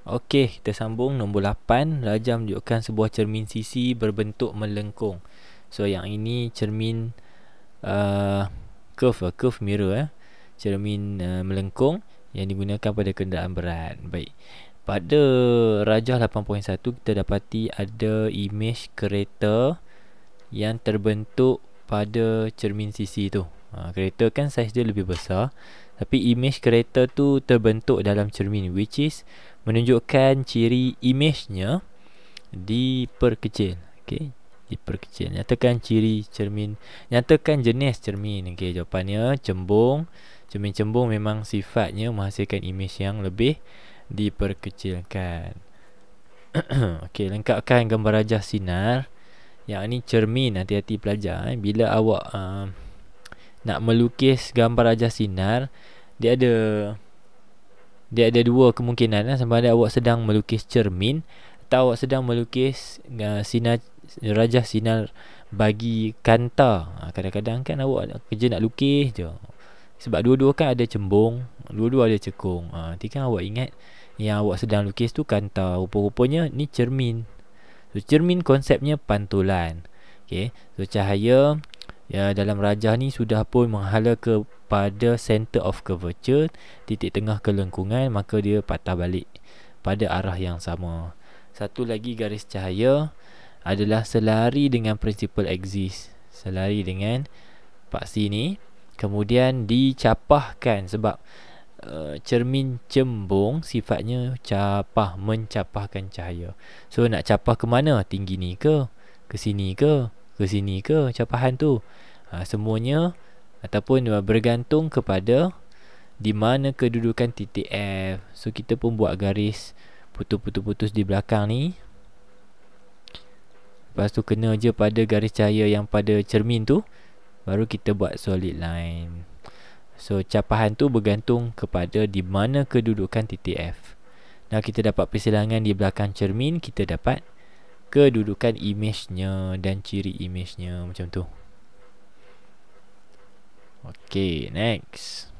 Okey, kita sambung nombor 8. Rajah menunjukkan sebuah cermin sisi berbentuk melengkung. So yang ini cermin curve mirror cermin melengkung yang digunakan pada kenderaan berat. Baik. Pada rajah 8.1 kita dapati ada imej kereta yang terbentuk pada cermin sisi tu. Kereta kan saiz dia lebih besar, tapi imej kereta tu terbentuk dalam cermin, which is menunjukkan ciri imejnya diperkecil. Okey, diperkecil. Nyatakan ciri cermin, nyatakan jenis cermin. Okey, jawapannya cembung. Cermin cembung memang sifatnya menghasilkan imej yang lebih diperkecilkan. Okey, lengkapkan gambar rajah sinar. Yang ni cermin, hati-hati pelajar bila awak nak melukis gambar rajah sinar, dia ada dua kemungkinan sama ada awak sedang melukis cermin atau awak sedang melukis sinar rajah sinar bagi kanta. Kadang-kadang kan awak kerja nak lukis je, sebab dua-dua kan ada cembung, dua-dua ada cekung. Nanti kan awak ingat yang awak sedang lukis tu kanta, rupa-rupanya ni cermin. So cermin konsepnya pantulan. Okay, so cahaya dalam rajah ni sudah pun menghala kepada center of curvature, titik tengah kelengkungan, maka dia patah balik pada arah yang sama. Satu lagi garis cahaya adalah selari dengan prinsipal axis, selari dengan paksi ni, kemudian dicapahkan sebab cermin cembung sifatnya capah, mencapahkan cahaya. So nak capah ke mana? Tinggi ni ke? Ke sini ke? Ke sini ke capahan tu? Semuanya ataupun bergantung kepada di mana kedudukan titik F. So kita pun buat garis putus-putus di belakang ni. Lepas tu kena je pada garis cahaya yang pada cermin tu, baru kita buat solid line. So capahan tu bergantung kepada di mana kedudukan titik F. Nah, kita dapat persilangan di belakang cermin, kita dapat kedudukan imejnya dan ciri imejnya macam tu. Okey, next.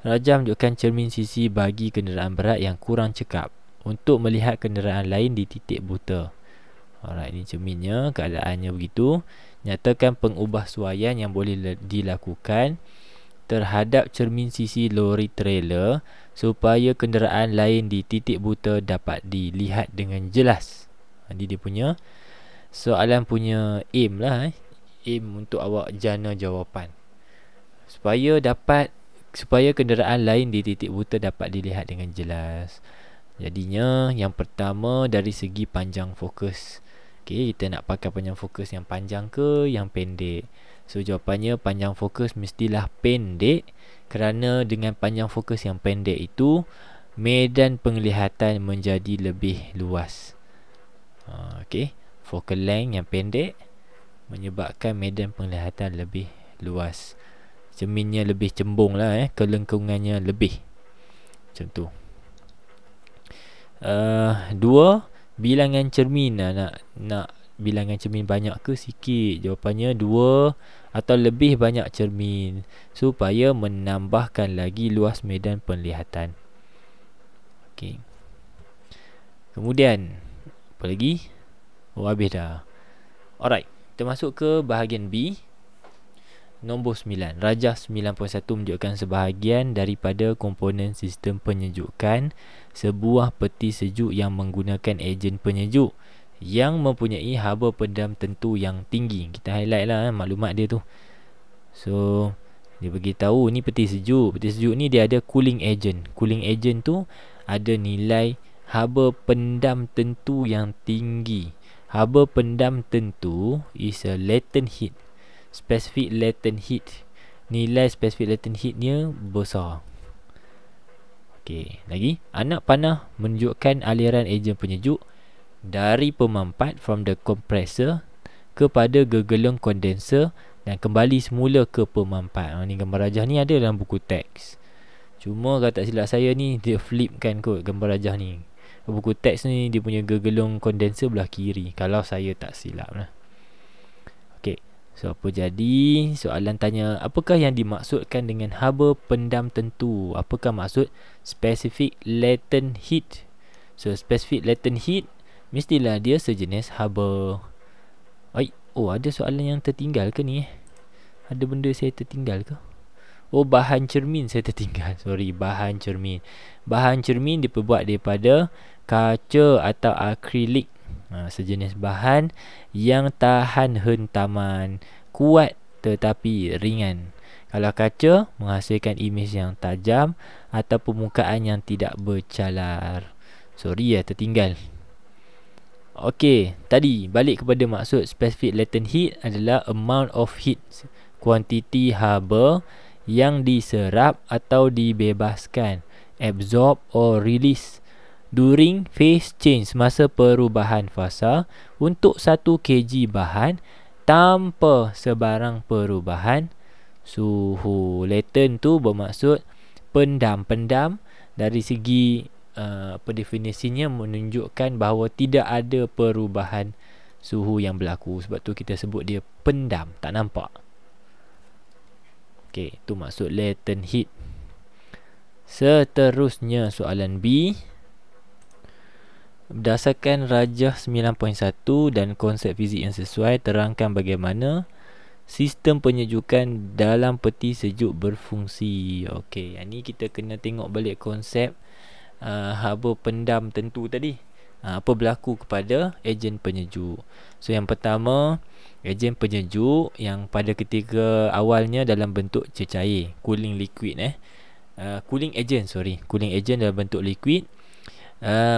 Rajah menunjukkan cermin sisi bagi kenderaan berat yang kurang cekap untuk melihat kenderaan lain di titik buta. Alright, ini cerminnya, keadaannya begitu. Nyatakan pengubahsuaian yang boleh dilakukan terhadap cermin sisi lori trailer supaya kenderaan lain di titik buta dapat dilihat dengan jelas. Jadi dia punya soalan punya aim lah, aim untuk awak jana jawapan. Supaya kenderaan lain di titik buta dapat dilihat dengan jelas. Jadinya yang pertama dari segi panjang fokus. Okay, kita nak pakai panjang fokus yang panjang ke yang pendek? So jawapannya panjang fokus mestilah pendek, kerana dengan panjang fokus yang pendek itu medan penglihatan menjadi lebih luas. Okay, focal length yang pendek menyebabkan medan penglihatan lebih luas. Cerminnya lebih cembung lah, kelengkungannya lebih. Macam tu. Dua, bilangan cermin. Nak bilangan cermin banyak ke sikit? Jawapannya 2 atau lebih banyak cermin supaya menambahkan lagi luas medan penglihatan. Okey. Kemudian apa lagi? Habis dah. Alright, kita masuk ke bahagian B. Nombor 9. Rajah 9.1 menunjukkan sebahagian daripada komponen sistem penyejukan sebuah peti sejuk yang menggunakan ejen penyejuk yang mempunyai haba pendam tentu yang tinggi. Kita highlight lah maklumat dia tu. So dia beritahu ni peti sejuk. Peti sejuk ni dia ada cooling agent. Cooling agent tu ada nilai haba pendam tentu yang tinggi. Haba pendam tentu is a latent heat. Specific latent heat, nilai specific latent heatnya besar. Okey, lagi anak panah menunjukkan aliran ejen penyejuk dari pemampat from the compressor kepada gegelung kondenser dan kembali semula ke pemampat. Ni gambar rajah ni ada dalam buku teks. Cuma kalau tak silap saya ni dia flipkan kot gambar rajah ni. Buku teks ni dia punya gegelung kondenser belah kiri, kalau saya tak silap lah. So apa jadi? Soalan tanya, apakah yang dimaksudkan dengan haba pendam tentu? Apakah maksud specific latent heat? So specific latent heat mestilah dia sejenis haba. Oh, ada soalan yang tertinggal ke ni? Ada benda saya tertinggal ke? Oh, bahan cermin saya tertinggal. Sorry, bahan cermin. Bahan cermin diperbuat daripada kaca atau akrilik. Sejenis bahan yang tahan hentaman, kuat tetapi ringan. Kalau kaca menghasilkan imej yang tajam atau permukaan yang tidak bercalar. Sorry ya, tertinggal. Okey, tadi balik kepada maksud specific latent heat adalah amount of heat, kuantiti haba yang diserap atau dibebaskan, absorb or release during phase change, masa perubahan fasa untuk 1 kg bahan tanpa sebarang perubahan suhu. Latent tu bermaksud pendam dari segi definisinya menunjukkan bahawa tidak ada perubahan suhu yang berlaku. Sebab tu kita sebut dia pendam, tak nampak. Okey, tu maksud latent heat. Seterusnya soalan B. Berdasarkan rajah 9.1 dan konsep fizik yang sesuai, terangkan bagaimana sistem penyejukan dalam peti sejuk berfungsi. Okey, ini kita kena tengok balik konsep haba pendam tentu tadi. Apa berlaku kepada ejen penyejuk? So yang pertama, ejen penyejuk yang pada ketika awalnya dalam bentuk cecair, cooling liquid cooling agent dalam bentuk liquid,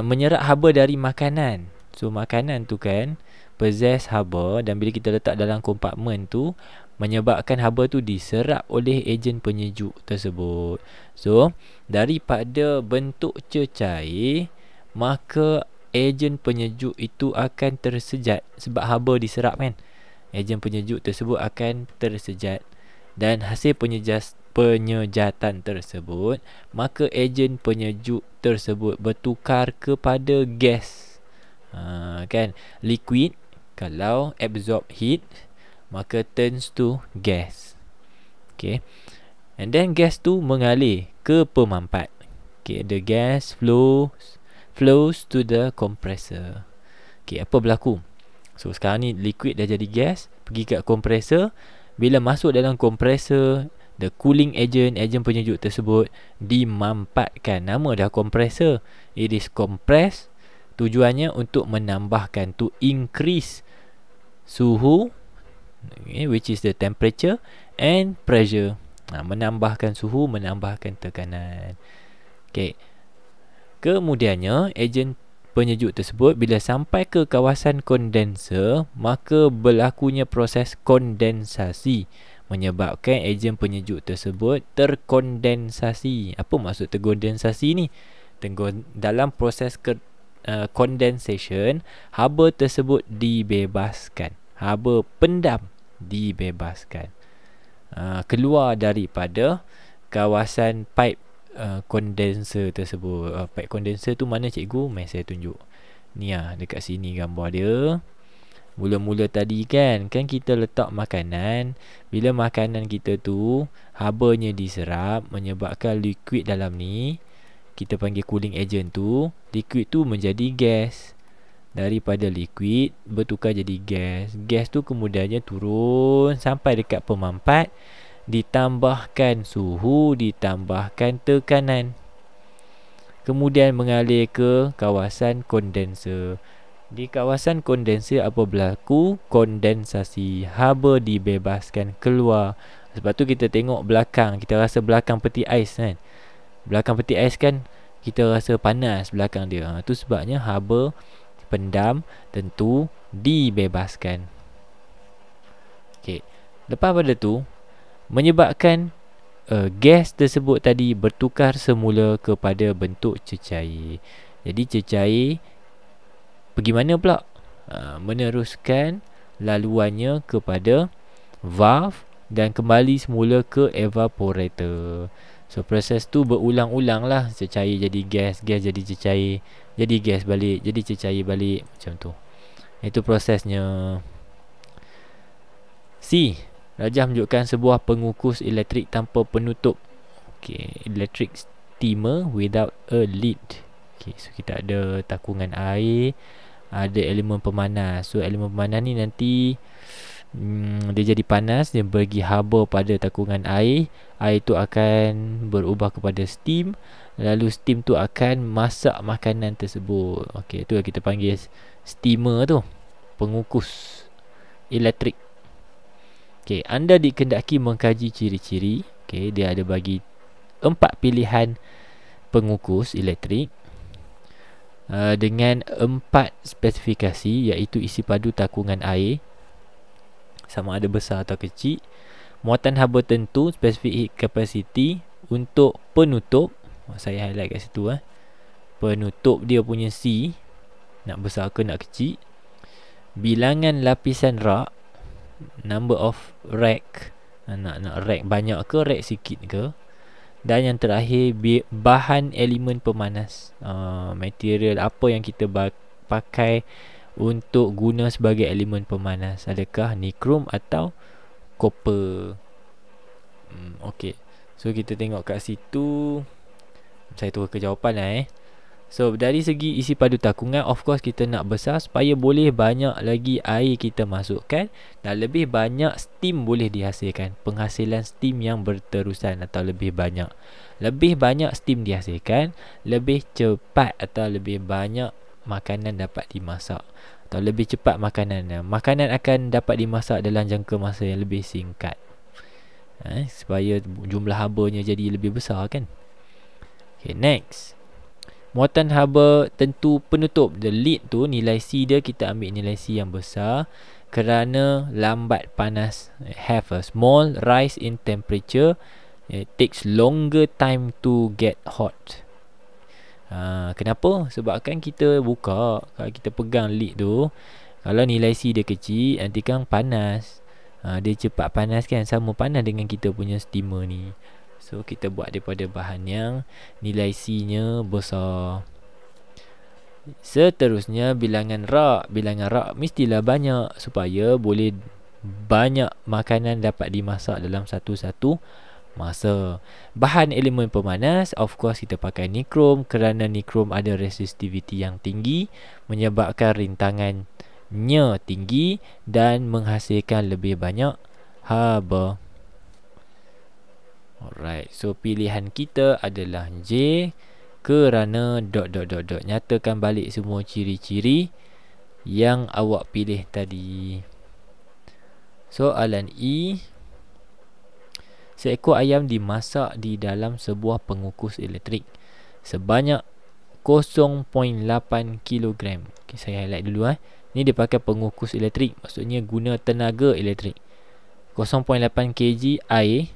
menyerap haba dari makanan. So makanan tu kan possess haba, dan bila kita letak dalam kompartmen tu menyebabkan haba tu diserap oleh ejen penyejuk tersebut. So daripada bentuk cecair, maka ejen penyejuk itu akan tersejat sebab haba diserap kan. Ejen penyejuk tersebut akan tersejat, dan hasil penyejatan tersebut, maka ejen penyejuk tersebut bertukar kepada gas. Kan, liquid kalau absorb heat maka turns to gas. Okay, and then gas tu mengalir ke pemampat. Okay, the gas flows to the compressor. Okay, apa berlaku? So sekarang ni liquid dah jadi gas, pergi kat kompresor. Bila masuk dalam kompresor, the cooling agent penyejuk tersebut dimampatkan. Nama dah kompresor. It is compressed. Tujuannya untuk menambahkan, to increase suhu, okay, which is the temperature and pressure. Menambahkan suhu, menambahkan tekanan. Okay. Kemudiannya ejen penyejuk tersebut bila sampai ke kawasan kondenser, maka berlakunya proses kondensasi menyebabkan ejen penyejuk tersebut terkondensasi. Apa maksud terkondensasi ni? Dalam proses condensation, haba tersebut dibebaskan. Haba pendam dibebaskan, keluar daripada kawasan pipe kondenser tersebut. Pipe kondenser tu mana cikgu? Mari saya tunjuk. Ni dekat sini gambar dia. Mula-mula tadi kan kita letak makanan. Bila makanan kita tu habanya diserap, menyebabkan liquid dalam ni, kita panggil cooling agent tu, liquid tu menjadi gas. Daripada liquid bertukar jadi gas. Gas tu kemudiannya turun sampai dekat pemampat, ditambahkan suhu, ditambahkan tekanan, kemudian mengalir ke kawasan kondenser. Di kawasan kondenser apa berlaku? Kondensasi. Haba dibebaskan keluar. Sebab tu kita tengok belakang, kita rasa belakang peti ais kan. Belakang peti ais kan kita rasa panas belakang dia. Tu sebabnya haba pendam tentu dibebaskan. Okey. Lepas pada tu menyebabkan gas tersebut tadi bertukar semula kepada bentuk cecair. Jadi cecair pergi mana pula? Meneruskan laluannya kepada valve dan kembali semula ke evaporator. So proses tu berulang-ulang lah. Cecair jadi gas, gas jadi cecair, jadi gas balik, jadi cecair balik, macam tu. Itu prosesnya. C. Rajah menunjukkan sebuah pengukus elektrik tanpa penutup. Okay, electric steamer without a lid. Okay, so kita ada takungan air, ada elemen pemanas. So elemen pemanas ni nanti dia jadi panas, dia bagi haba pada takungan air. Air tu akan berubah kepada steam, lalu steam tu akan masak makanan tersebut. Okey, tu yang kita panggil steamer tu, pengukus elektrik. Okey, anda dikendaki mengkaji ciri-ciri. Okey, dia ada bagi 4 pilihan pengukus elektrik dengan 4 spesifikasi, iaitu isi padu takungan air sama ada besar atau kecil, muatan haba tentu, specific heat capacity. Untuk penutup, saya highlight kat situ penutup dia punya C, nak besar ke nak kecil, bilangan lapisan rak, number of rack, nak rack banyak ke rack sikit ke, dan yang terakhir bahan elemen pemanas, material apa yang kita pakai untuk guna sebagai elemen pemanas, adakah nikrom atau copper. Okey, so kita tengok kat situ, saya turun ke jawapan lah So dari segi isi padu takungan, of course kita nak besar supaya boleh banyak lagi air kita masukkan dan lebih banyak steam boleh dihasilkan. Penghasilan steam yang berterusan atau lebih banyak. Lebih banyak steam dihasilkan, lebih cepat atau lebih banyak makanan dapat dimasak, atau lebih cepat makanan akan dapat dimasak dalam jangka masa yang lebih singkat, supaya jumlah habanya jadi lebih besar kan. Okay, next, muatan haba tentu penutup, the lid tu, nilai C dia kita ambil nilai C yang besar kerana lambat panas, have a small rise in temperature, it takes longer time to get hot. Kenapa? Sebabkan kita buka, kalau kita pegang lid tu, kalau nilai C dia kecil, nanti kan panas, dia cepat panas kan, sama panas dengan kita punya steamer ni. So kita buat daripada bahan yang nilai C nya besar. Seterusnya bilangan rak. Bilangan rak mestilah banyak supaya boleh banyak makanan dapat dimasak dalam satu-satu masa. Bahan elemen pemanas, of course kita pakai nikrom kerana nikrom ada resistivity yang tinggi, menyebabkan rintangannya tinggi dan menghasilkan lebih banyak haba. Alright, so pilihan kita adalah J kerana ... Nyatakan balik semua ciri-ciri yang awak pilih tadi. Soalan E. Seekor ayam dimasak di dalam sebuah pengukus elektrik sebanyak 0.8 kg. Okay, saya highlight dulu Ni dia pakai pengukus elektrik, maksudnya guna tenaga elektrik. 0.8 kg air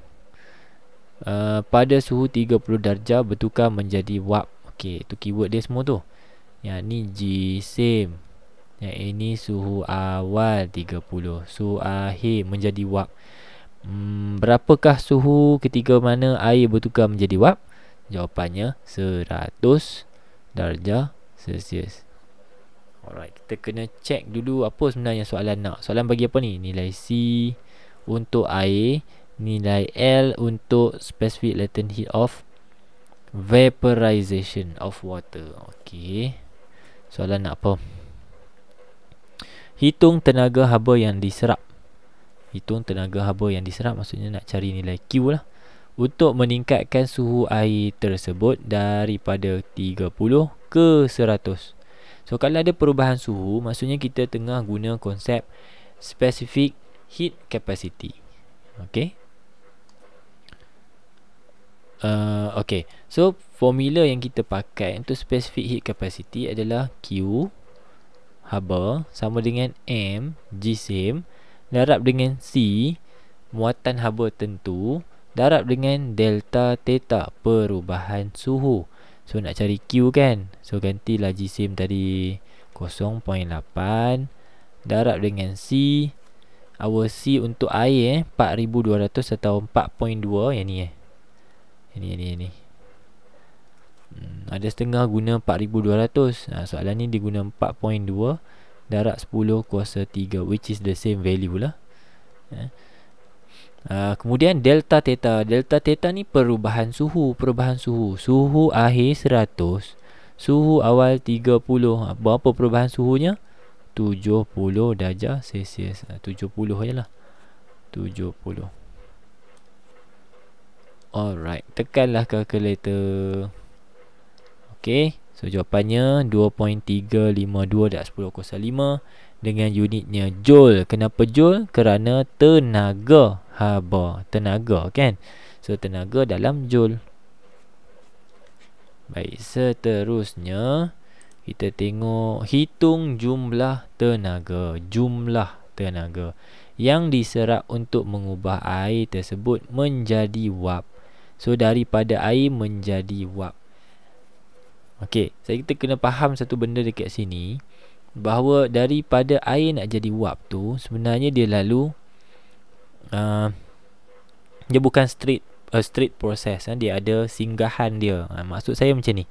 pada suhu 30 darjah bertukar menjadi wap. Okey, tu keyword dia semua tu. Yang ni G-SIM. Yang ini suhu awal 30, suhu akhir menjadi wap. Berapakah suhu ketika mana air bertukar menjadi wap? Jawapannya 100 darjah Celsius. Alright, kita kena check dulu apa sebenarnya soalan nak. Soalan bagi apa ni? Nilai C untuk air, nilai L untuk specific latent heat of vaporization of water. Okey, soalan nak apa? Hitung tenaga haba yang diserap. Hitung tenaga haba yang diserap, maksudnya nak cari nilai Q lah, untuk meningkatkan suhu air tersebut daripada 30 ke 100. So kalau ada perubahan suhu, maksudnya kita tengah guna konsep specific heat capacity. Okey. Okay, so formula yang kita pakai untuk specific heat capacity adalah Q haba sama dengan M G-SIM darab dengan C muatan haba tentu darab dengan delta theta perubahan suhu. So nak cari Q kan, so gantilah G-SIM tadi 0.8 darab dengan C. Our C untuk air 4200 atau 4.2 yang ni Ini ada setengah guna 4200. Soalan ni dia guna 4.2 darab 10 kuasa 3, which is the same value lah. Kemudian delta theta. Delta theta ni perubahan suhu. Suhu akhir 100, suhu awal 30. Berapa perubahan suhunya? 70 darjah Celsius. 70 je lah. 70. Alright, tekanlah kalkulator. Okay, so jawapannya 2.352/10^5 dengan unitnya joule. Kenapa joule? Kerana tenaga haba. Tenaga kan? So tenaga dalam joule. Baik, seterusnya kita tengok hitung jumlah tenaga. Jumlah tenaga yang diserap untuk mengubah air tersebut menjadi wap. So daripada air menjadi wap. Okey, kita kena faham satu benda dekat sini, bahawa daripada air nak jadi wap tu sebenarnya dia lalu dia bukan straight process. Dia ada singgahan dia. Maksud saya macam ni.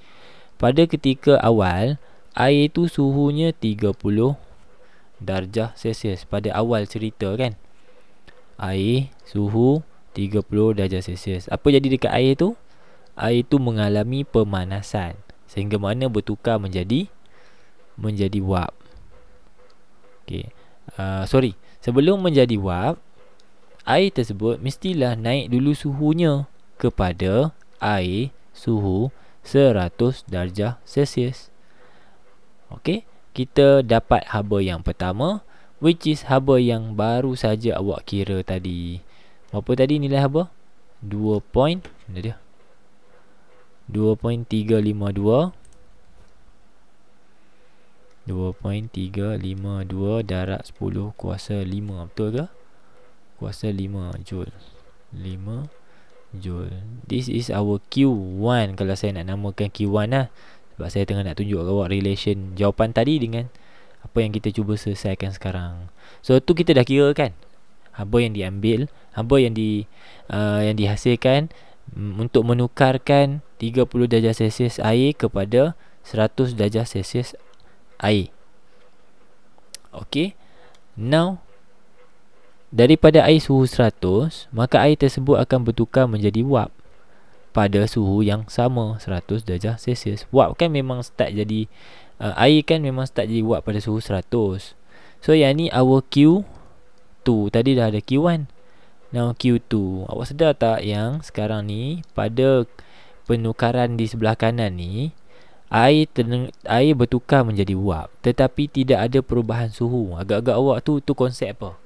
Pada ketika awal air tu suhunya 30 darjah Celsius. Pada awal cerita kan, air suhu 30 darjah Celsius. Apa jadi dekat air tu? Air tu mengalami pemanasan sehingga mana bertukar menjadi wap. Okey. Sebelum menjadi wap, air tersebut mestilah naik dulu suhunya kepada air suhu 100 darjah Celsius. Okey, kita dapat haba yang pertama, which is haba yang baru saja awak kira tadi. Berapa tadi nilai haba? 2.352 darab 10 kuasa 5. Betul ke? Kuasa 5 joule. 5 joule. This is our Q1. Kalau saya nak namakan Q1 lah, sebab saya tengah nak tunjuk awak relation jawapan tadi dengan apa yang kita cuba selesaikan sekarang. So tu kita dah kira kan, haba yang diambil, haba yang dihasilkan untuk menukarkan 30 darjah Celsius air kepada 100 darjah Celsius air. Okey. Now, daripada air suhu 100, maka air tersebut akan bertukar menjadi wap pada suhu yang sama, 100 darjah Celsius. Wap kan memang start jadi air kan memang start jadi wap pada suhu 100. So yang ni our Q2. Tadi dah ada Q1. Now Q2. Awak sedar tak yang sekarang ni pada penukaran di sebelah kanan ni, air bertukar menjadi wap tetapi tidak ada perubahan suhu. Agak-agak awak tu konsep apa?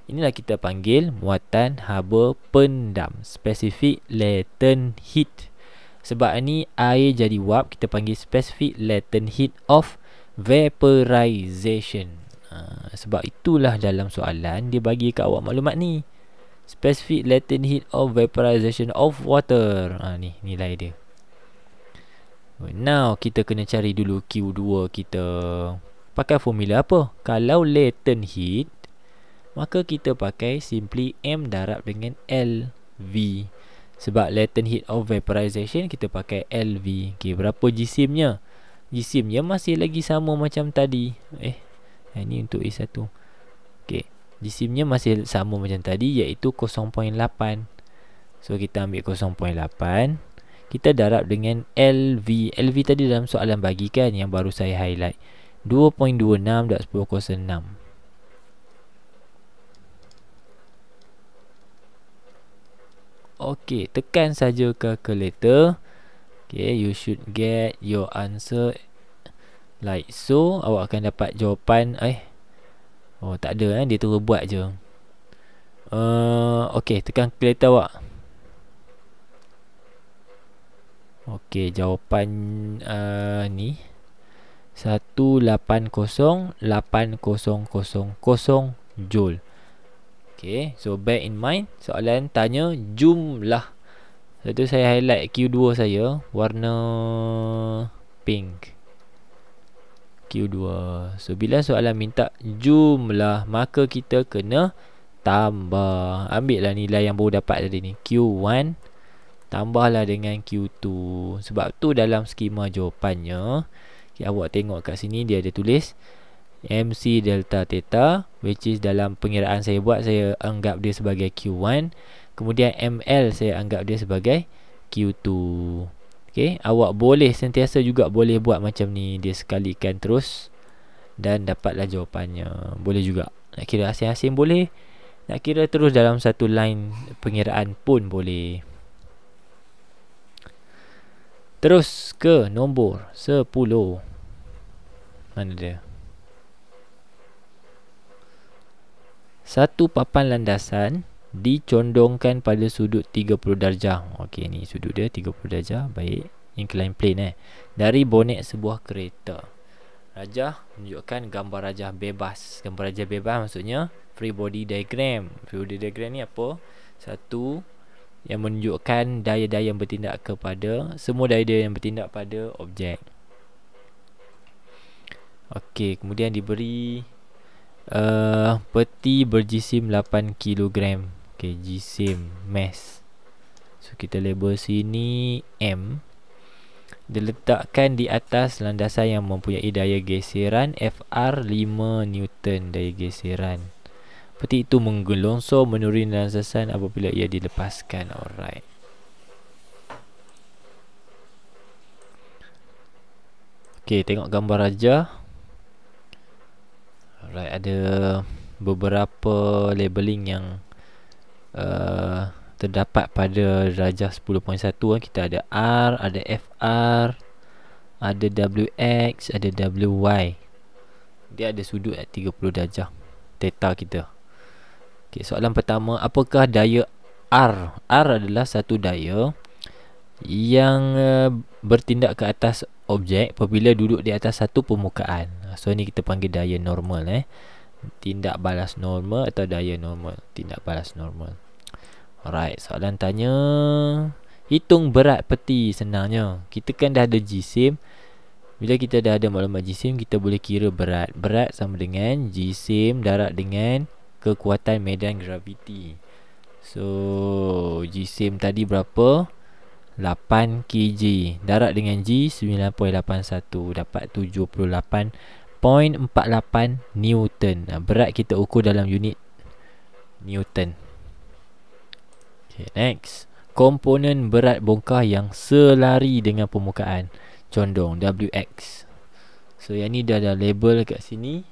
Inilah kita panggil muatan haba pendam, specific latent heat. Sebab ni air jadi wap, kita panggil specific latent heat of vaporization. Sebab itulah dalam soalan dia bagi kat awak maklumat ni, specific latent heat of vaporization of water. Ni nilai dia. Now kita kena cari dulu Q2 kita. Pakai formula apa? Kalau latent heat, maka kita pakai simply M darab dengan LV. Sebab latent heat of vaporization kita pakai LV. Okey, berapa jisimnya? Jisimnya masih lagi sama macam tadi. Ini untuk A1. Okey, jisimnya masih sama macam tadi, iaitu 0.8. So kita ambil 0.8, kita darab dengan LV. LV tadi dalam soalan bagi kan, yang baru saya highlight 2.26/10^6. Okey, tekan saja calculator. Okay, you should get your answer like so. Awak akan dapat jawapan. Oh, tak ada dia terus buat je. Okey, tekan calculator awak. Okey, jawapan ni 180,800 joule. Okay, so bear in mind soalan tanya jumlah. Lepas saya highlight Q2 saya warna pink. Q2. So bila soalan minta jumlah, maka kita kena tambah. Ambil lah nilai yang baru dapat tadi ni, Q1, tambahlah dengan Q2. Sebab tu dalam skema jawapannya, awak tengok kat sini dia ada tulis MC delta theta, which is dalam pengiraan saya buat, saya anggap dia sebagai Q1. Kemudian ML saya anggap dia sebagai Q2. Okay, awak boleh sentiasa juga boleh buat macam ni, dia sekalikan terus dan dapatlah jawapannya. Boleh juga nak kira asing-asing boleh, nak kira terus dalam satu line pengiraan pun boleh. Terus ke nombor 10. Mana dia? Satu papan landasan dicondongkan pada sudut 30 darjah. Okey, ni sudut dia 30 darjah. Baik, inclined plane dari bonet sebuah kereta. Rajah menunjukkan gambar rajah bebas. Gambar rajah bebas maksudnya free body diagram. Free body diagram ni apa? Satu yang menunjukkan daya-daya yang bertindak kepada, semua daya-daya yang bertindak pada objek. Okey, kemudian diberi peti berjisim 8 kg. Okey, jisim mass. So kita label sini M. Diletakkan di atas landasan yang mempunyai daya geseran FR 5 Newton daya geseran. Peti itu menggelongsor menuruni landasan apabila ia dilepaskan. Alright. Okey, tengok gambar rajah. Alright, ada beberapa labeling yang terdapat pada rajah 10.1. Kita ada R, ada FR, ada WX, ada WY. Dia ada sudut 30 darjah theta kita. Okay, soalan pertama, apakah daya R? R adalah satu daya yang bertindak ke atas objek apabila duduk di atas satu permukaan. So ni kita panggil daya normal. Tindak balas normal atau daya normal. Tindak balas normal. Alright, soalan tanya, hitung berat peti. Senangnya, kita kan dah ada jisim. Bila kita dah ada maklumat jisim, kita boleh kira berat. Berat sama dengan jisim darab dengan kekuatan medan graviti. So jisim tadi berapa? 8 kg. Darab dengan G 9.81, dapat 78.48 Newton. Berat kita ukur dalam unit Newton. Okay, next. Komponen berat bongkah yang selari dengan permukaan condong, WX. So yang ni dah ada label kat sini.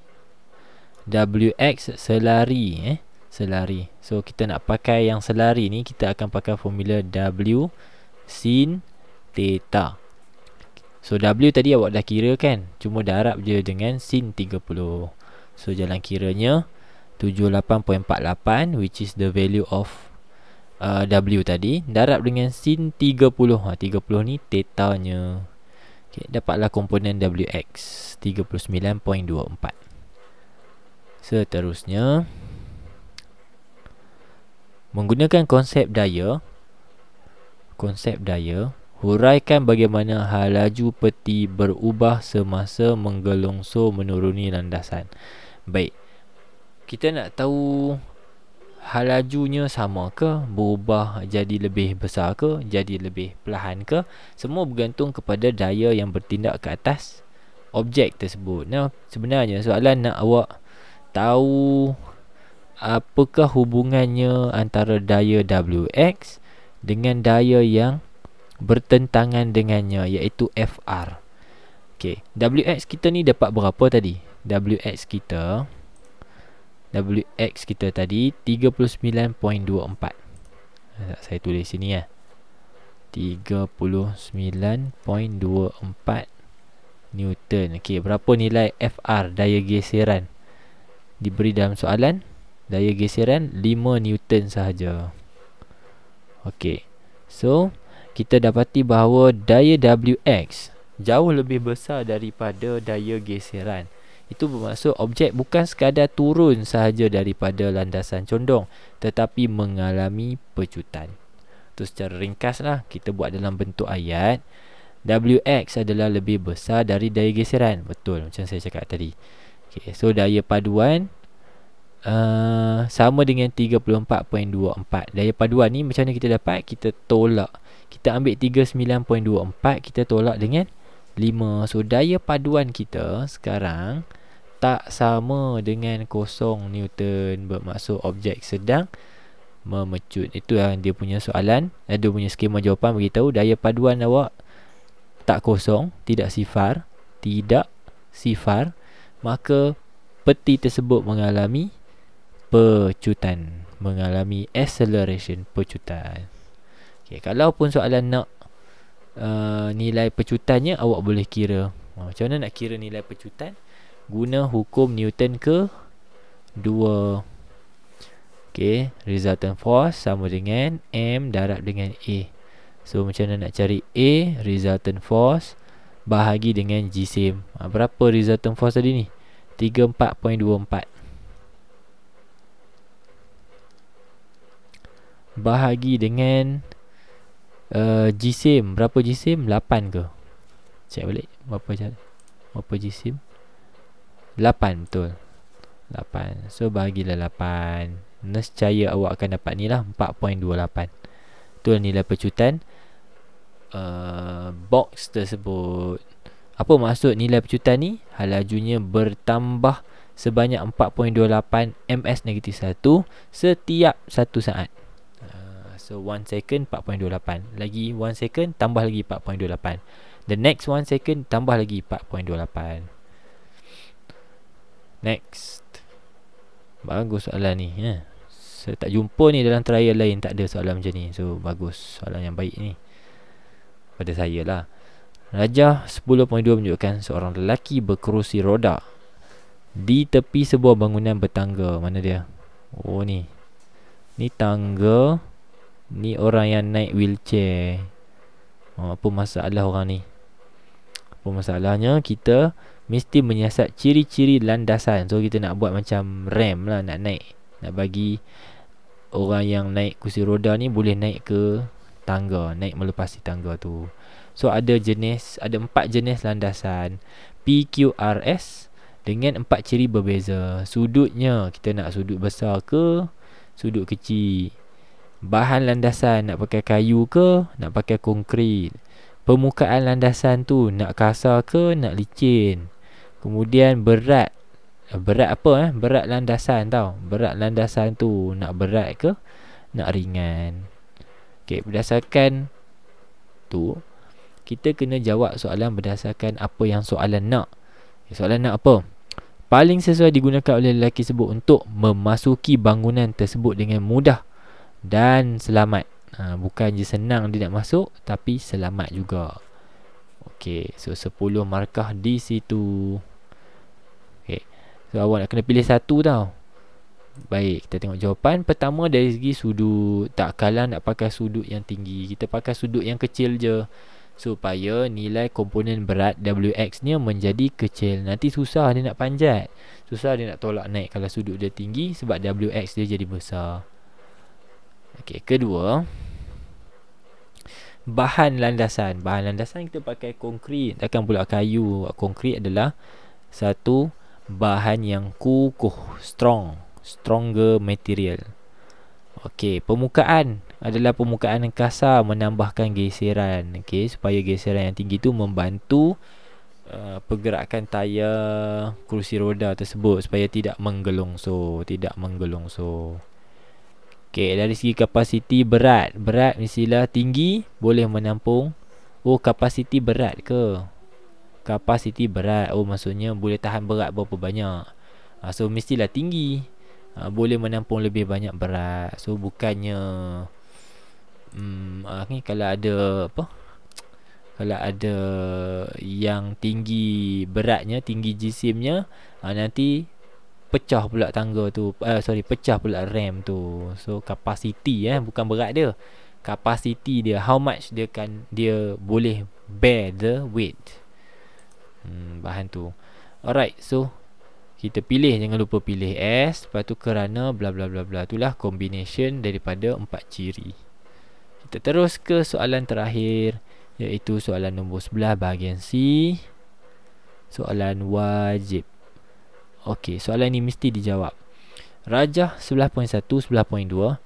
WX selari, selari. So kita nak pakai yang selari ni, kita akan pakai formula W sin theta. So W tadi awak dah kira kan, cuma darab je dengan sin 30. So jalan kiranya 78.48, which is the value of W tadi, darab dengan sin 30. 30 ni theta nya. Okay, dapatlah komponen WX 39.24. Seterusnya, menggunakan konsep daya, huraikan bagaimana hal laju peti berubah semasa menggelongsor menuruni landasan. Baik, kita nak tahu hal lajunya sama ke, berubah jadi lebih besar ke, jadi lebih perlahan ke. Semua bergantung kepada daya yang bertindak ke atas objek tersebut. Nah, sebenarnya soalan nak awak tahu apakah hubungannya antara daya WX dengan daya yang bertentangan dengannya, iaitu FR. Okay, WX kita ni dapat berapa tadi? WX kita tadi 39.24. Saya tulis sini 39.24 Newton. Okey, berapa nilai FR, daya geseran? Diberi dalam soalan, daya geseran 5 Newton sahaja. Okey. So, kita dapati bahawa daya WX jauh lebih besar daripada daya geseran. Itu bermaksud objek bukan sekadar turun sahaja daripada landasan condong, tetapi mengalami pecutan. Itu secara ringkas lah, kita buat dalam bentuk ayat. WX adalah lebih besar dari daya geseran. Betul, macam saya cakap tadi. Okay, so daya paduan sama dengan 34.24. Daya paduan ni macam mana kita dapat? Kita tolak. Kita ambil 39.24, kita tolak dengan 5. So daya paduan kita sekarang tak sama dengan kosong Newton, bermaksud objek sedang memecut. Itu yang dia punya soalan. Dia punya skema jawapan beritahu daya paduan awak tak kosong, tidak sifar, maka peti tersebut mengalami pecutan, mengalami acceleration, pecutan. Okay, kalau pun soalan nak nilai pecutannya, awak boleh kira. Macam mana nak kira nilai pecutan? Guna hukum Newton ke 2. Okay, resultant force sama dengan M darab dengan A. So macam mana nak cari A, resultant force, bahagi dengan jisim. Berapa resultant force tadi ni? 34.24 bahagi dengan jisim. Berapa jisim? 8 ke? Cek balik. Berapa jisim? 8, betul. 8. So bahagilah 8. Nescaya awak akan dapat ni lah, 4.28. Itulah nilai pecutan box tersebut. Apa maksud nilai pecutan ni? Lajunya bertambah sebanyak 4.28 ms-1 setiap 1 saat. So 1 second 4.28, lagi 1 second tambah lagi 4.28, the next 1 second tambah lagi 4.28. Next. Bagus soalan ni ya. Saya tak jumpa ni dalam trial lain, tak ada soalan macam ni. So bagus, soalan yang baik ni pada saya lah. Rajah 10.2 menunjukkan seorang lelaki berkerusi roda di tepi sebuah bangunan bertangga. Mana dia? Oh ni. Ni tangga. Ni orang yang naik wheelchair. Apa masalah orang ni? Apa masalahnya? Kita mesti menyiasat ciri-ciri landasan. So kita nak buat macam ramp lah, nak naik, nak bagi orang yang naik kursi roda ni boleh naik ke tangga, naik melepasi tangga tu. So ada 4 jenis landasan PQRS dengan 4 ciri berbeza. Sudutnya, kita nak sudut besar ke sudut kecil. Bahan landasan, nak pakai kayu ke nak pakai konkrit. Permukaan landasan tu nak kasar ke nak licin. Kemudian berat apa berat landasan tau. Berat landasan tu nak berat ke nak ringan. Okey, berdasarkan tu kita kena jawab soalan berdasarkan apa yang soalan nak. Soalan nak apa? Paling sesuai digunakan oleh lelaki tersebut untuk memasuki bangunan tersebut dengan mudah dan selamat. Bukan je senang dia nak masuk, tapi selamat juga. Okey, so 10 markah di situ. Okey, so awak nak kena pilih satu tau. Baik, kita tengok jawapan. Pertama dari segi sudut. Tak kalah nak pakai sudut yang tinggi, kita pakai sudut yang kecil je, supaya nilai komponen berat WX nya menjadi kecil. Nanti susah dia nak panjat, susah dia nak tolak naik kalau sudut dia tinggi, sebab WX dia jadi besar. Okey, kedua, bahan landasan. Bahan landasan kita pakai konkrit, takkan pula kayu. Konkrit adalah satu bahan yang kukuh, stronger material. Okey, permukaan adalah permukaan yang kasar menambahkan geseran. Okey, supaya geseran yang tinggi tu membantu pergerakan tayar kerusi roda tersebut supaya tidak menggelongso. Okey, dari segi kapasiti berat mestilah tinggi, boleh menampung. Oh, kapasiti berat ke? Kapasiti berat, oh maksudnya boleh tahan berat berapa banyak. So mestilah tinggi, boleh menampung lebih banyak berat. So bukannya ni kalau ada apa, kalau ada yang tinggi beratnya, tinggi jisimnya, nanti pecah pula tangga tu, pecah pula rem tu. So kapasiti bukan berat dia, kapasiti dia, how much dia boleh bear the weight, bahan tu. Alright, so kita pilih, jangan lupa pilih S. Lepas tu kerana bla bla bla bla, itulah combination daripada 4 ciri. Kita terus ke soalan terakhir, iaitu soalan nombor 11 bahagian C, soalan wajib. Okey, soalan ini mesti dijawab. Rajah 11.1, 11.2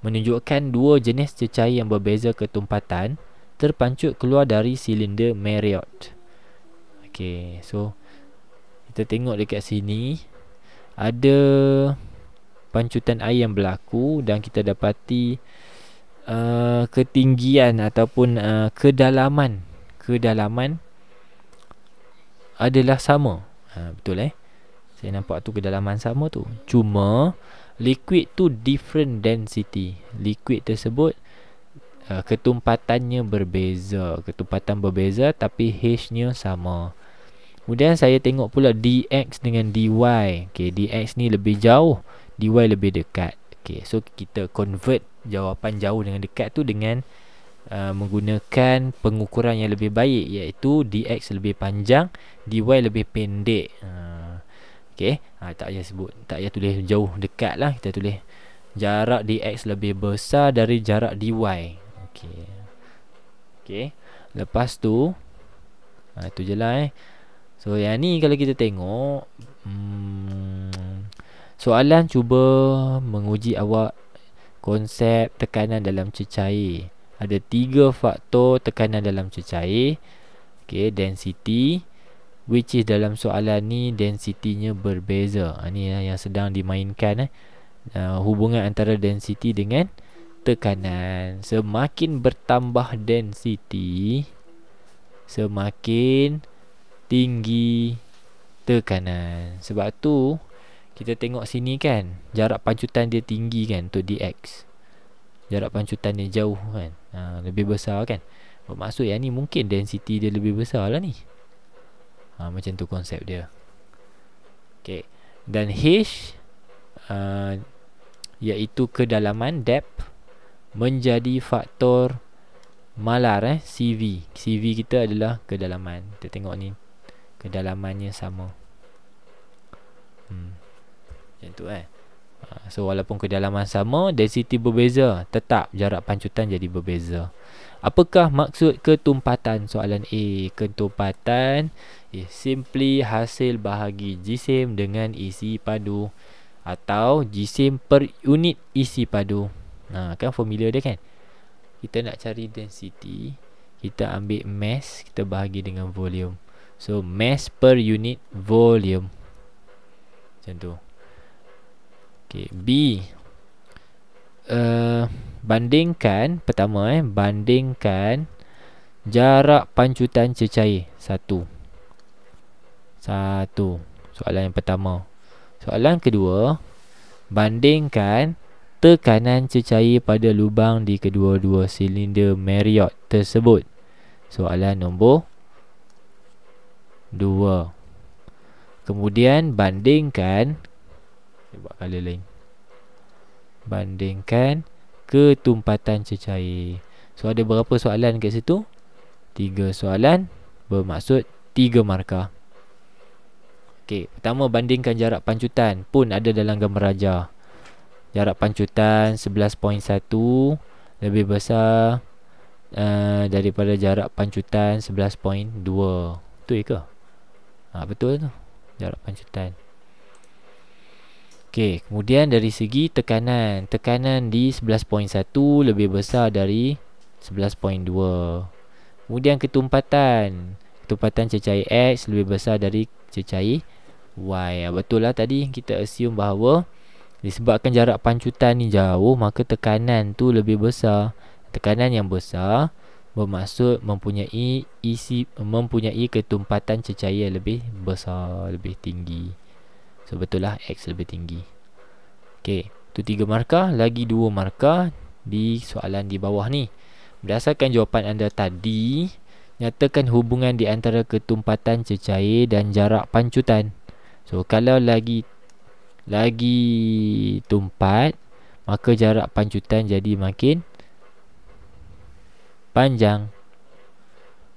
menunjukkan 2 jenis cecair yang berbeza ketumpatan terpancut keluar dari silinder Marriott. Okey, so Kita tengok dekat sini ada pancutan air yang berlaku dan kita dapati ketinggian ataupun kedalaman adalah sama. Betul saya nampak tu kedalaman sama tu. Cuma liquid tu different density. Liquid tersebut ketumpatannya berbeza. Ketumpatan berbeza tapi H-nya sama. Kemudian saya tengok pula dx dengan dy. Okay, dx ni lebih jauh, dy lebih dekat. Okay, so kita convert jawapan jauh dengan dekat tu dengan menggunakan pengukuran yang lebih baik, iaitu dx lebih panjang, dy lebih pendek. Okay, tak payah sebut, tak payah tulis jauh dekat lah. Kita tulis jarak dx lebih besar dari jarak dy. Okay, okay. Lepas tu itu je lah So yang ni kalau kita tengok soalan cuba menguji awak konsep tekanan dalam cecair. Ada 3 faktor tekanan dalam cecair. Okay, density, which is dalam soalan ni density-nya berbeza. Ni yang sedang dimainkan hubungan antara density dengan tekanan. Semakin bertambah density, semakin tinggi tekanan. Sebab tu kita tengok sini kan, jarak pancutan dia tinggi kan untuk dx. Jarak pancutan dia jauh kan, lebih besar kan. Bermaksud yang ni mungkin density dia lebih besar lah ni. Macam tu konsep dia. Okay. Dan H iaitu kedalaman, depth, menjadi faktor malar CV. CV kita adalah kedalaman. Kita tengok ni, kedalamannya sama. Macam tu So walaupun kedalaman sama, density berbeza, tetap jarak pancutan jadi berbeza. Apakah maksud ketumpatan? Soalan A. Ketumpatan simply hasil bahagi jisim dengan isi padu atau jisim per unit isi padu. Kan formula dia kan. Kita nak cari density, kita ambil mass, kita bahagi dengan volume. So mass per unit volume. Macam tu. Okay, B. Bandingkan pertama bandingkan jarak pancutan cecair. Satu. Soalan yang pertama. Soalan kedua, bandingkan tekanan cecair pada lubang di kedua-dua silinder Marriott tersebut. Soalan nombor 2. Kemudian bandingkan, saya buat color lain, bandingkan ketumpatan cecair. So ada berapa soalan kat situ? 3 soalan, bermaksud 3 markah. Okey, pertama bandingkan jarak pancutan, pun ada dalam gambar rajah. Jarak pancutan 11.1 lebih besar daripada jarak pancutan 11.2. Betul ke? Betul tu, jarak pancutan. Okey, kemudian dari segi tekanan, tekanan di 11.1 lebih besar dari 11.2. Kemudian ketumpatan cecair X lebih besar dari cecair Y. Betul lah, tadi kita assume bahawa disebabkan jarak pancutan ni jauh, maka tekanan tu lebih besar. Tekanan yang besar bermaksud mempunyai ketumpatan cecair yang lebih besar, lebih tinggi. So betul lah, X lebih tinggi. Okey, tu 3 markah, lagi 2 markah di soalan di bawah ni. Berdasarkan jawapan anda tadi, nyatakan hubungan di antara ketumpatan cecair dan jarak pancutan. So kalau lagi tumpat, maka jarak pancutan jadi makin panjang.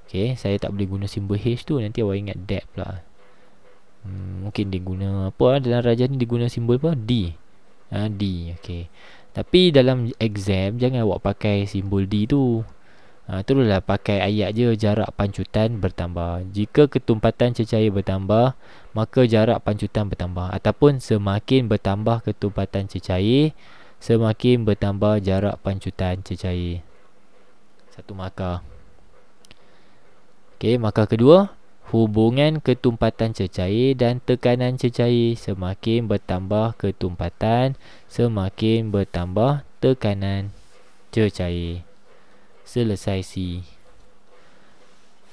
Okay, saya tak boleh guna simbol H tu, nanti awak ingat depth pula. Mungkin dia guna apa dalam rajah ni, dia guna simbol apa? D. D, okay. Tapi dalam exam jangan awak pakai simbol D tu. Teruslah pakai ayat je, jarak pancutan bertambah. Jika ketumpatan cecair bertambah, maka jarak pancutan bertambah. Ataupun semakin bertambah ketumpatan cecair, semakin bertambah jarak pancutan cecair. 1 markah. Okey, markah kedua, hubungan ketumpatan cecair dan tekanan cecair. Semakin bertambah ketumpatan, semakin bertambah tekanan cecair. Selesai C.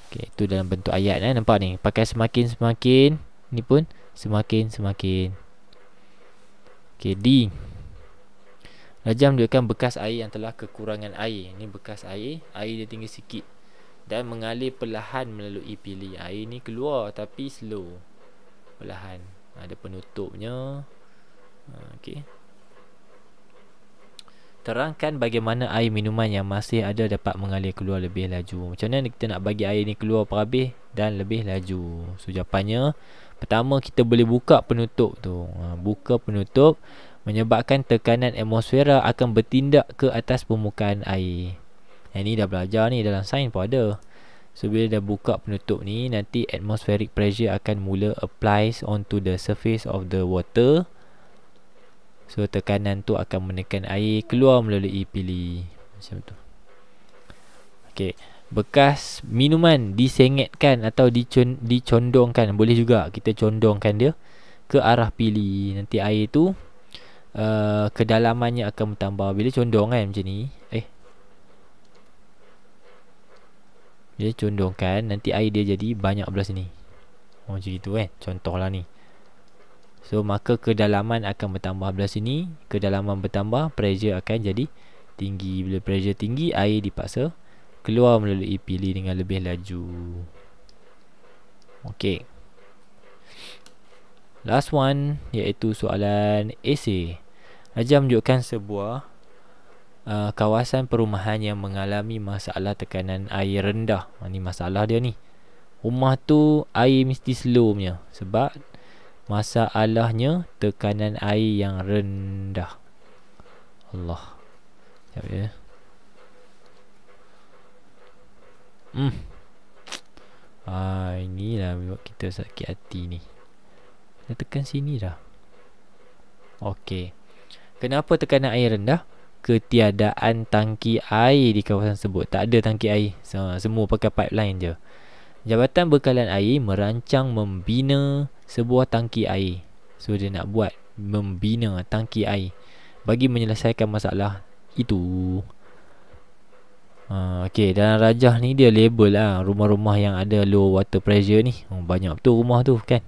Okay, itu dalam bentuk ayat nampak ni. Pakai semakin. Ni pun semakin. Okay, D. Rajah menunjukkan bekas air yang telah kekurangan air. Ni bekas air dia tinggi sikit dan mengalir perlahan melalui pili. Air ni keluar tapi slow, perlahan. Ada penutupnya. Okey. Terangkan bagaimana air minuman yang masih ada dapat mengalir keluar lebih laju. Macam mana kita nak bagi air ni keluar perhabis dan lebih laju? So jawapannya, pertama kita boleh buka penutup tu. Buka penutup menyebabkan tekanan atmosfera akan bertindak ke atas permukaan air. Yang ni dah belajar ni, dalam sains pun ada. So bila dah buka penutup ni, nanti atmospheric pressure akan mula applies onto the surface of the water. So tekanan tu akan menekan air keluar melalui pili. Macam tu. Okay. Bekas minuman disengetkan atau dicondongkan. Boleh juga kita condongkan dia ke arah pili. Nanti air tu kedalamannya akan bertambah. Bila condong kan macam ni, bila condongkan, nanti air dia jadi banyak belah sini. Macam itu contohlah ni. So maka kedalaman akan bertambah belah sini. Kedalaman bertambah, pressure akan jadi tinggi. Bila pressure tinggi, air dipaksa keluar melalui pili dengan lebih laju. Okay, last one, iaitu soalan esei. Rajah menunjukkan sebuah kawasan perumahan yang mengalami masalah tekanan air rendah. Ni masalah dia ni. Rumah tu air mesti slow punya, sebab masalahnya tekanan air yang rendah. Allah. Sekejap ya. Inilah buat kita sakit hati ni. Dah tekan sini dah. Okey. Kenapa tekanan air rendah? Ketiadaan tangki air di kawasan tersebut. Tak ada tangki air. Semua pakai pipeline je. Jabatan Bekalan Air merancang membina sebuah tangki air. So dia nak buat membina tangki air bagi menyelesaikan masalah itu. Okey, dalam rajah ni dia label lah rumah-rumah yang ada low water pressure ni. Banyak betul rumah tu kan.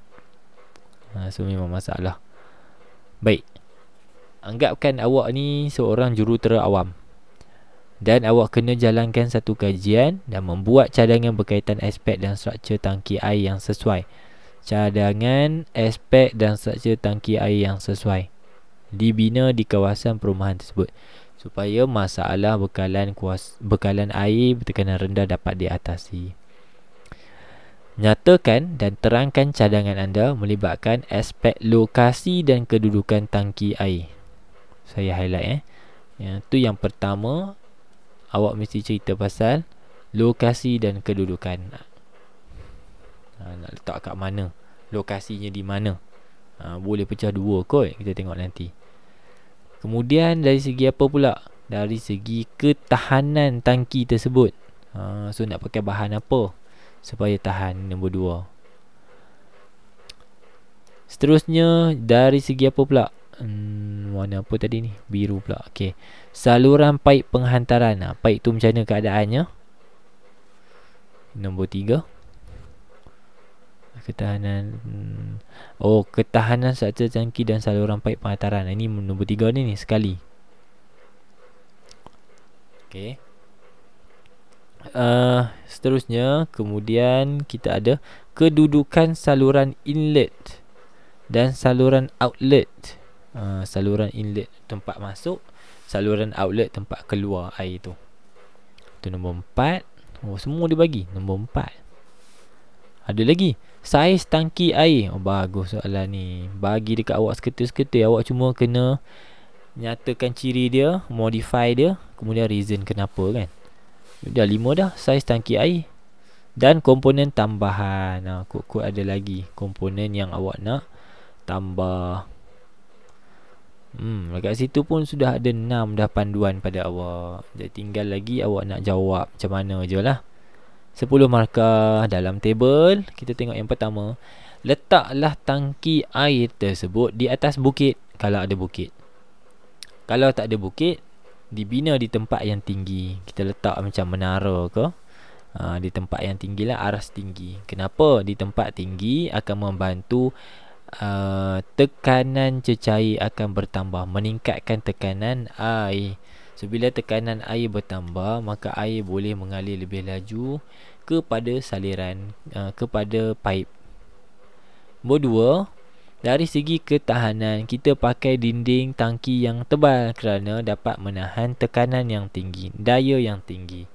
So memang masalah. Baik. Anggapkan awak ni seorang jurutera awam dan awak kena jalankan satu kajian dan membuat cadangan berkaitan aspek dan struktur tangki air yang sesuai. Cadangan aspek dan struktur tangki air yang sesuai dibina di kawasan perumahan tersebut supaya masalah bekalan air bertekanan rendah dapat diatasi. Nyatakan dan terangkan cadangan anda melibatkan aspek lokasi dan kedudukan tangki air. Saya highlight tu yang pertama, awak mesti cerita pasal lokasi dan kedudukan. Nak letak kat mana, lokasinya di mana. Boleh pecah dua kot, kita tengok nanti. Kemudian dari segi apa pula? Dari segi ketahanan tangki tersebut. So nak pakai bahan apa supaya tahan, nombor 2. Seterusnya dari segi apa pula? Warna apa tadi ni? Biru pula. Okey. Saluran paip penghantaran. Paip tu macam mana keadaannya? Nombor 3. Ketahanan. Ketahanan struktur tangki dan saluran paip penghantaran. Ini nombor 3 ni sekali. Okey. Seterusnya, kemudian kita ada kedudukan saluran inlet dan saluran outlet. Saluran inlet tempat masuk, saluran outlet tempat keluar air tu. Itu nombor 4. Semua dia bagi nombor 4. Ada lagi saiz tangki air. Bagus soalan ni. Bagi dekat awak seketul-seketul. Awak cuma kena nyatakan ciri dia, modify dia, kemudian reason kenapa kan. Dah 5 dah. Saiz tangki air dan komponen tambahan. Kod-kod ada lagi komponen yang awak nak tambah. Dekat situ pun sudah ada 6 dah panduan pada awak. Jadi tinggal lagi awak nak jawab macam mana je lah. 10 markah dalam table. Kita tengok yang pertama. Letaklah tangki air tersebut di atas bukit kalau ada bukit. Kalau tak ada bukit, dibina di tempat yang tinggi. Kita letak macam menara ke, di tempat yang tinggi lah, aras tinggi. Kenapa? Di tempat tinggi akan membantu tekanan cecair akan bertambah, meningkatkan tekanan air. So bila tekanan air bertambah, maka air boleh mengalir lebih laju kepada saliran, kepada pipe. Nombor 2, dari segi ketahanan, kita pakai dinding tangki yang tebal kerana dapat menahan tekanan yang tinggi, daya yang tinggi.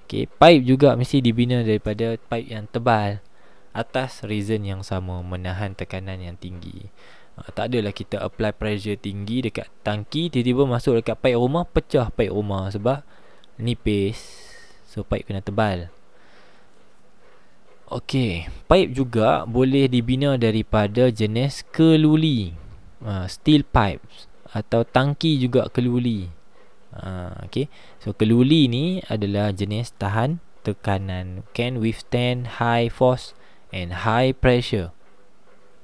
Okay, pipe juga mesti dibina daripada pipe yang tebal, atas reason yang sama, menahan tekanan yang tinggi. Tak adalah kita apply pressure tinggi dekat tangki, tiba-tiba masuk dekat pipe rumah, pecah pipe rumah sebab nipis. So pipe kena tebal. Okey, pipe juga boleh dibina daripada jenis keluli, steel pipes, atau tangki juga keluli. Okey, so keluli ni adalah jenis tahan tekanan, can withstand high force and high pressure.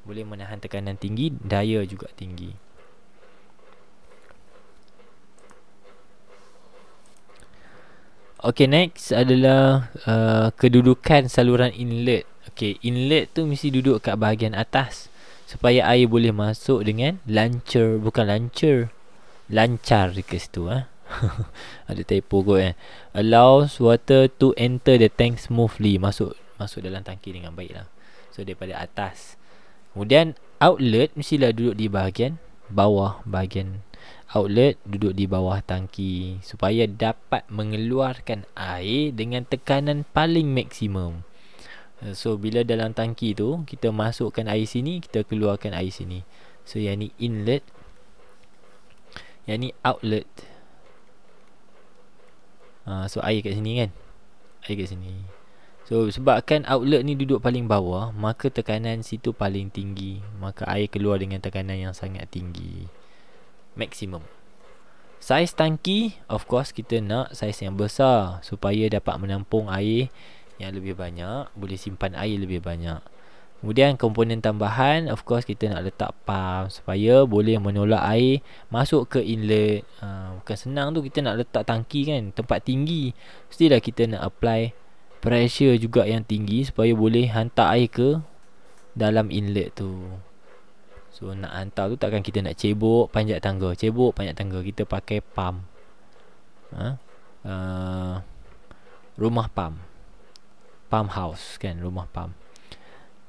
Boleh menahan tekanan tinggi, daya juga tinggi. Okay, next adalah kedudukan saluran inlet. Okay, inlet tu mesti duduk kat bahagian atas supaya air boleh masuk dengan lancar. Bukan lancar, lancar dekat situ. Ada typo kot Allows water to enter the tank smoothly. Masuk dalam tangki dengan baik lah. So daripada atas. Kemudian outlet mestilah duduk di bahagian bawah. Bahagian outlet duduk di bawah tangki supaya dapat mengeluarkan air dengan tekanan paling maksimum. So bila dalam tangki tu kita masukkan air sini, kita keluarkan air sini. So yang ni inlet, yang ni outlet. So air kat sini kan, air kat sini. So sebabkan outlet ni duduk paling bawah, maka tekanan situ paling tinggi, maka air keluar dengan tekanan yang sangat tinggi, maksimum. Saiz tangki, of course kita nak saiz yang besar supaya dapat menampung air yang lebih banyak, boleh simpan air lebih banyak. Kemudian komponen tambahan, of course kita nak letak pump supaya boleh menolak air masuk ke inlet. Bukan senang tu kita nak letak tangki kan, tempat tinggi. Mestilah kita nak apply pressure juga yang tinggi supaya boleh hantar air ke dalam inlet tu. So nak hantar tu takkan kita nak cebok panjat tangga. Kita pakai pump, rumah pump, pump house kan, rumah pump.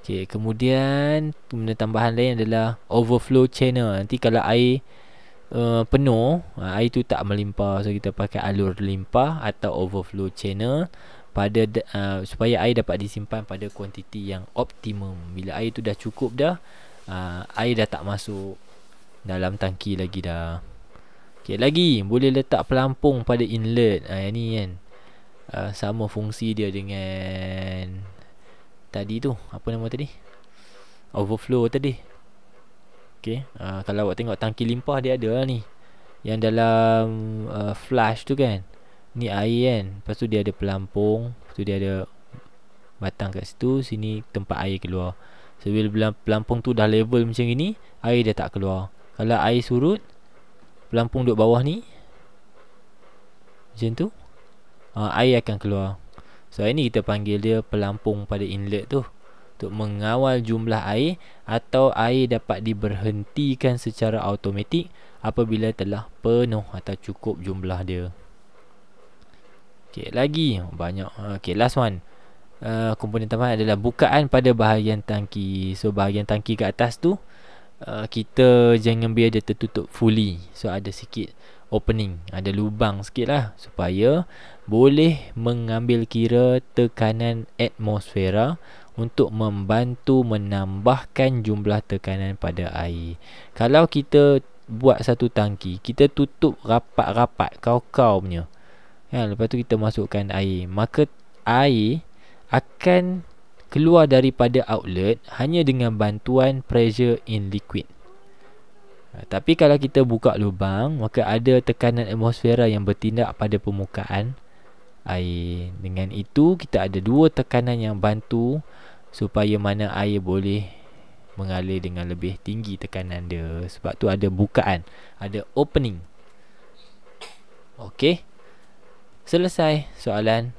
Okay, kemudian tambahan lain adalah overflow channel. Nanti kalau air penuh, air tu tak melimpah, so kita pakai alur limpah atau overflow channel pada supaya air dapat disimpan pada kuantiti yang optimum. Bila air tu dah cukup dah, air dah tak masuk dalam tangki lagi dah. Okay, lagi boleh letak pelampung pada inlet. Yang ni kan, sama fungsi dia dengan tadi tu, apa nama tadi, overflow tadi. Okay, kalau awak tengok tangki limpah dia ada lah ni, yang dalam flush tu kan, ni air kan, lepas tu dia ada pelampung, lepas tu dia ada batang kat situ, sini tempat air keluar. So bila pelampung tu dah level macam ni, air dia tak keluar. Kalau air surut, pelampung duduk bawah ni macam tu, air akan keluar. So ini kita panggil dia pelampung pada inlet tu, untuk mengawal jumlah air atau air dapat diberhentikan secara automatik apabila telah penuh atau cukup jumlah dia. Okay, lagi banyak. Okay, last one. Komponen tambahan adalah bukaan pada bahagian tangki. So bahagian tangki kat atas tu, kita jangan biar dia tertutup fully. So ada sikit opening, ada lubang sikit lah, supaya boleh mengambil kira tekanan atmosfera untuk membantu menambahkan jumlah tekanan pada air. Kalau kita buat satu tangki, kita tutup rapat-rapat, kau-kau punya kan, lepas tu kita masukkan air, maka air akan keluar daripada outlet hanya dengan bantuan pressure in liquid. Tapi kalau kita buka lubang, maka ada tekanan atmosfera yang bertindak pada permukaan air. Dengan itu kita ada dua tekanan yang bantu supaya mana air boleh mengalir dengan lebih tinggi tekanan dia. Sebab tu ada bukaan, ada opening. Okey. Selesai soalan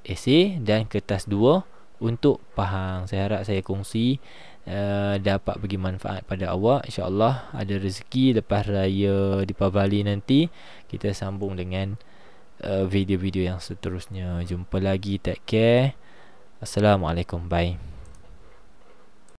esei dan kertas 2 untuk Pahang. Saya harap saya kongsi dapat bagi manfaat pada awak. InsyaAllah ada rezeki lepas raya Deepavali nanti kita sambung dengan video-video yang seterusnya. Jumpa lagi. Take care. Assalamualaikum. Bye.